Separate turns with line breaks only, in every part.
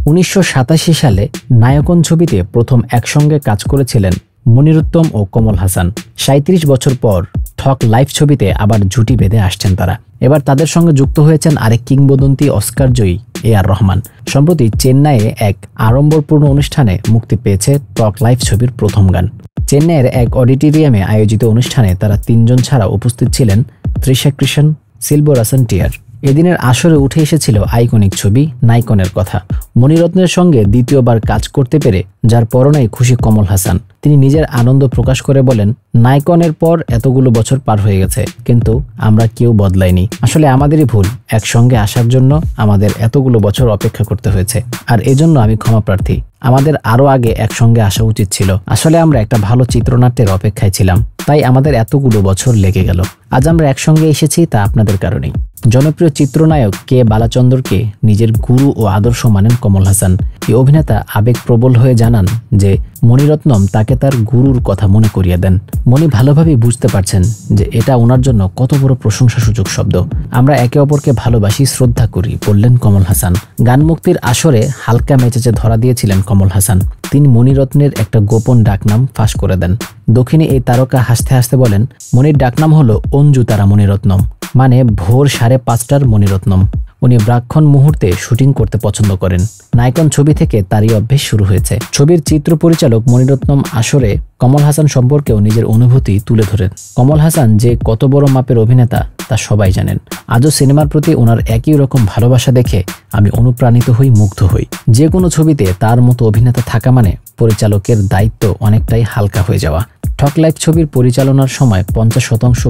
1987 সালে নায়কন ছবিতে প্রথম একসঙ্গে কাজ করেছিলেন মনিরুত্তম ও কমল হাসান। 37 বছর পর ঠক লাইফ ছবিতে আবার জুটি বেঁধে আসছেন তারা। এবার তাদের সঙ্গে যুক্ত হয়েছেন আরেক কিংবদন্তি অস্কার জয়ী এ.আর রহমান। সম্প্রতি চেন্নাইয়ে এক আড়ম্বরপূর্ণ অনুষ্ঠানে মুক্তি পেয়েছে ঠক লাইফ ছবির প্রথম গান। চেন্নাইয়ের এক অডিটোরিয়ামে আয়োজিত অনুষ্ঠানে তারা তিনজন ছাড়া উপস্থিত ছিলেন তৃষা কৃষ্ণ, সিলবোরাসন টিয়ার। এদিনের আসরে উঠে এসেছিল আইকনিক ছবি নাইকনের কথা। মণিরত্নের সঙ্গে দ্বিতীয়বার কাজ করতে পেরে যার পরনাই খুশি কমল হাসান। তিনি নিজের আনন্দ প্রকাশ করে বলেন, নাইকনের পর এতগুলো বছর পার হয়ে গেছে, কিন্তু আমরা কেউ বদলাইনি। আসলে আমাদেরই ভুল, একসঙ্গে আসার জন্য আমাদের এতগুলো বছর অপেক্ষা করতে হয়েছে, আর এজন্য আমি ক্ষমা প্রার্থী। আমাদের আরো আগে একসঙ্গে আসা উচিত ছিল। আসলে আমরা একটা ভালো চিত্রনাট্যের অপেক্ষায় ছিলাম, তাই আমাদের এতগুলো বছর লেগে গেল। আজ আমরা একসঙ্গে এসেছি তা আপনাদের কারণেই। জনপ্রিয় চিত্রনায়ক কে বালাচন্দরকে নিজের গুরু ও আদর্শ মানেন কমল হাসান। এই অভিনেতা আবেগপ্রবল হয়ে জানান যে মণিরত্নম তাকে তার গুরুর কথা মনে করিয়ে দেন। মণি ভালোভাবেই বুঝতে পারছেন যে এটা ওনার জন্য কত বড় প্রশংসাসূচক শব্দ। আমরা একে অপরকে ভালোবাসি, শ্রদ্ধা করি, বললেন কমল হাসান। গান মুক্তির আসরে হালকা মেজাজে ধরা দিয়েছিলেন কমল হাসান। তিনি মণিরত্নের একটা গোপন ডাকনাম ফাঁস করে দেন। দক্ষিণে এই তারকা হাসতে হাসতে বলেন, মণির ডাকনাম হলো অঞ্জু তারা মণিরত্নম, মানে ভোর 5:30টার মণিরত্নম। উনি ব্রাহ্মণ মুহূর্তে শুটিং করতে পছন্দ করেন। নায়কন ছবি থেকে তারই অভ্যেস শুরু হয়েছে। ছবির চিত্র পরিচালক মণিরত্নম আসরে কমল হাসান সম্পর্কেও নিজের অনুভূতি তুলে ধরেন। কমল হাসান যে কত বড় মাপের অভিনেতা তা সবাই জানেন। আজও সিনেমার প্রতি ওনার একই রকম ভালোবাসা দেখে আমি অনুপ্রাণিত হই, মুগ্ধ হই। যে কোনো ছবিতে তার মতো অভিনেতা থাকা মানে পরিচালকের দায়িত্ব অনেকটাই হালকা হয়ে যাওয়া। ঠক লাইফ ছবির পরিচালনার সময় 50%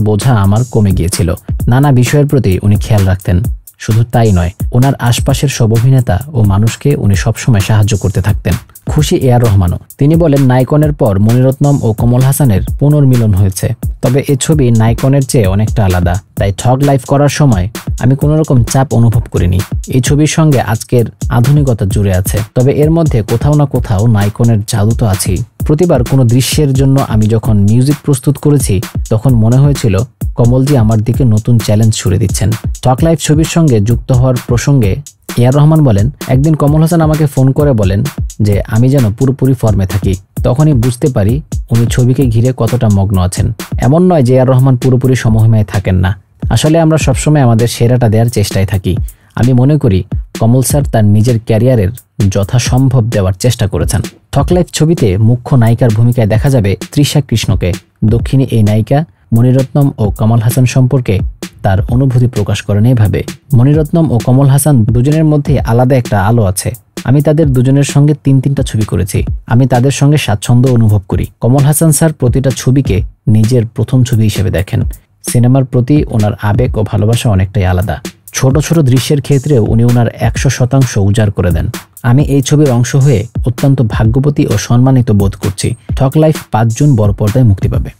বোঝা আমার কমে গিয়েছিল। নানা বিষয়ের প্রতি উনি খেয়াল রাখতেন। শুধু তাই নয়, ওনার আশপাশের সব অভিনেতা ও মানুষকে উনি সবসময় সাহায্য করতে থাকতেন। খুশি এ.আর রহমানও। তিনি বলেন, নাইকনের পর মণিরত্নম ও কমল হাসানের পুনর্মিলন হয়েছে, তবে এ ছবি নাইকনের চেয়ে অনেকটা আলাদা। তাই ঠক লাইফ করার সময় আমি কোনো রকম চাপ অনুভব করিনি। এই ছবির সঙ্গে আজকের আধুনিকতা জুড়ে আছে, তবে এর মধ্যে কোথাও না কোথাও নাইকনের জাদু তো আছেই। প্রতিবার কোনো দৃশ্যের জন্য আমি যখন মিউজিক প্রস্তুত করেছি তখন মনে হয়েছিল কমলজি আমার দিকে নতুন চ্যালেঞ্জ ছুড়ে দিচ্ছেন। ঠক লাইফ ছবির সঙ্গে যুক্ত হওয়ার প্রসঙ্গে এ.আর রহমান বলেন, একদিন কমল হাসান আমাকে ফোন করে বলেন যে আমি যেন পুরোপুরি ফর্মে থাকি। তখনই বুঝতে পারি উনি ছবিকে ঘিরে কতটা মগ্ন আছেন। এমন নয় যে এ.আর রহমান পুরোপুরি সমমহিমায় থাকেন না। আসলে আমরা সবসময় আমাদের সেরাটা দেওয়ার চেষ্টায় থাকি। আমি মনে করি কমল স্যার তার নিজের ক্যারিয়ারের যথাসম্ভব দেওয়ার চেষ্টা করেছেন। ঠক লাইফ ছবিতে মুখ্য নায়িকার ভূমিকায় দেখা যাবে তৃষা কৃষ্ণকে। দক্ষিণী এই নায়িকা মণিরত্নম ও কমল হাসান সম্পর্কে তার অনুভূতি প্রকাশ করেন এভাবে, মণিরত্নম ও কমল হাসান দুজনের মধ্যে আলাদা একটা আলো আছে। আমি তাদের দুজনের সঙ্গে 3-3টা ছবি করেছি। আমি তাদের সঙ্গে স্বাচ্ছন্দ্য অনুভব করি। কমল হাসান স্যার প্রতিটা ছবিকে নিজের প্রথম ছবি হিসেবে দেখেন। সিনেমার প্রতি ওনার আবেগ ও ভালোবাসা অনেকটাই আলাদা। ছোট ছোট দৃশ্যের ক্ষেত্রেও উনি ওনার 100% উজাড় করে দেন। আমি এই ছবির অংশ হয়ে অত্যন্ত ভাগ্যবতী ও সম্মানিত বোধ করছি। ঠক লাইফ 5 জুন বড় পর্দায় মুক্তি পাবে।